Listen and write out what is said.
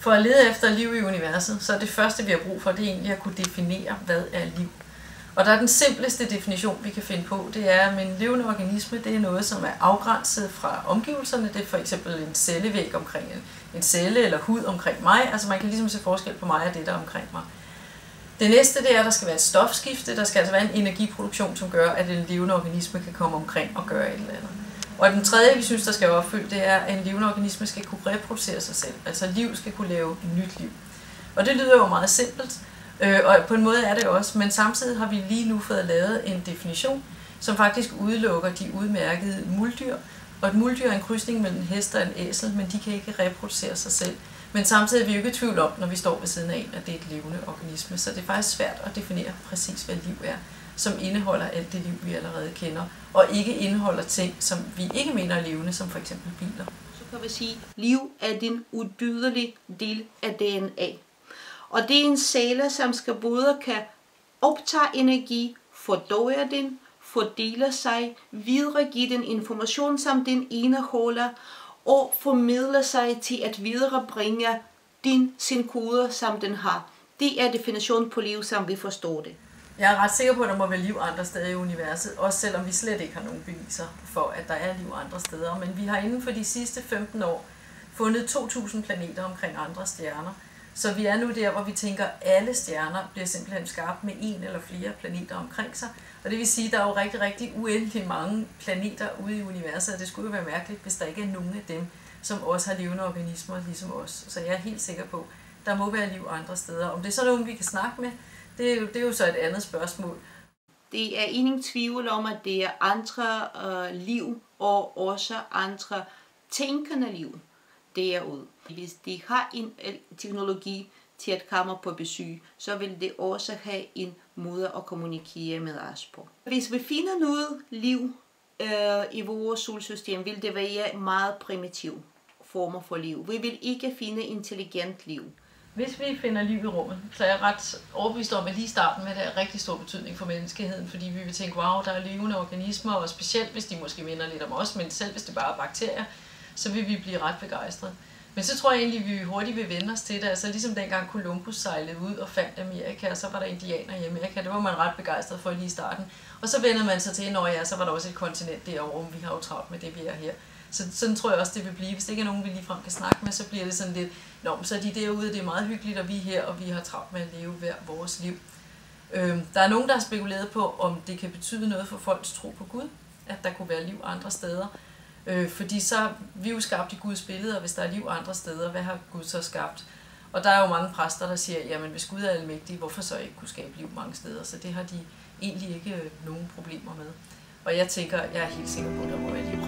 For at lede efter liv i universet, så er det første, vi har brug for, det er egentlig at kunne definere, hvad er liv. Og der er den simpleste definition, vi kan finde på, det er, at en levende organisme, det er noget, som er afgrænset fra omgivelserne. Det er for eksempel en cellevæg omkring en celle eller hud omkring mig. Altså man kan ligesom se forskel på mig og det, der er omkring mig. Det næste, det er, at der skal være et stofskifte. Der skal altså være en energiproduktion, som gør, at en levende organisme kan komme omkring og gøre et eller andet. Og den tredje, vi synes, der skal være opfyldt, det er, at en levende organisme skal kunne reproducere sig selv. Altså liv skal kunne lave et nyt liv. Og det lyder jo meget simpelt, og på en måde er det også, men samtidig har vi lige nu fået lavet en definition, som faktisk udelukker de udmærkede muldyr. Og et muldyr er en krydsning mellem en hest og en æsel, men de kan ikke reproducere sig selv. Men samtidig er vi jo ikke i tvivl om, når vi står ved siden af en, at det er et levende organisme. Så det er faktisk svært at definere præcis, hvad liv er, som indeholder alt det liv, vi allerede kender, og ikke indeholder ting, som vi ikke mener er levende, som for eksempel biler. Så kan vi sige, at liv er den udbydelige del af DNA. Og det er en celle, som skal både kan optage energi, fordøje den, fordele sig, videregive den information, som den indeholder, og formidle sig til at viderebringe sin kode, som den har. Det er definitionen på liv, som vi forstår det. Jeg er ret sikker på, at der må være liv andre steder i universet, også selvom vi slet ikke har nogen beviser for, at der er liv andre steder. Men vi har inden for de sidste 15 år fundet 2.000 planeter omkring andre stjerner. Så vi er nu der, hvor vi tænker, at alle stjerner bliver simpelthen skabt med en eller flere planeter omkring sig. Og det vil sige, at der er jo rigtig, rigtig uendelig mange planeter ude i universet, og det skulle jo være mærkeligt, hvis der ikke er nogen af dem, som også har levende organismer ligesom os. Så jeg er helt sikker på, at der må være liv andre steder. Om det er så nogen, vi kan snakke med, det er jo så et andet spørgsmål. Det er ingen tvivl om, at det er andre liv og også andre tænkende liv derude. Hvis de har en teknologi til at komme på besøg, så vil det også have en måde at kommunikere med os på. Hvis vi finder noget liv i vores solsystem, vil det være meget primitiv former for liv. Vi vil ikke finde intelligent liv. Hvis vi finder liv i rummet, så er jeg ret overbevist om, at lige i starten med det er rigtig stor betydning for menneskeheden, fordi vi vil tænke, wow, der er levende organismer, og specielt hvis de måske minder lidt om os, men selv hvis det bare er bakterier, så vil vi blive ret begejstrede. Men så tror jeg egentlig, at vi hurtigt vil vende os til det. Altså ligesom dengang Columbus sejlede ud og fandt Amerika, og så var der indianer i Amerika. Det var man ret begejstret for lige i starten. Og så vendte man sig til, når ja, så var der også et kontinent derovre, vi har jo travlt med det, vi er her. Så sådan tror jeg også, det vil blive. Hvis det ikke er nogen, vi ligefrem kan snakke med, så bliver det sådan lidt, så er de derude, det er meget hyggeligt, og vi er her, og vi har travlt med at leve hver vores liv. Der er nogen, der har spekuleret på, om det kan betyde noget for folks tro på Gud, at der kunne være liv andre steder. Fordi så vi er jo skabt i Guds billede, og hvis der er liv andre steder, hvad har Gud så skabt? Og der er jo mange præster, der siger, jamen hvis Gud er almægtig, hvorfor så ikke kunne skabe liv mange steder? Så det har de egentlig ikke nogen problemer med. Og jeg tænker, jeg er helt sikker på, at der må være liv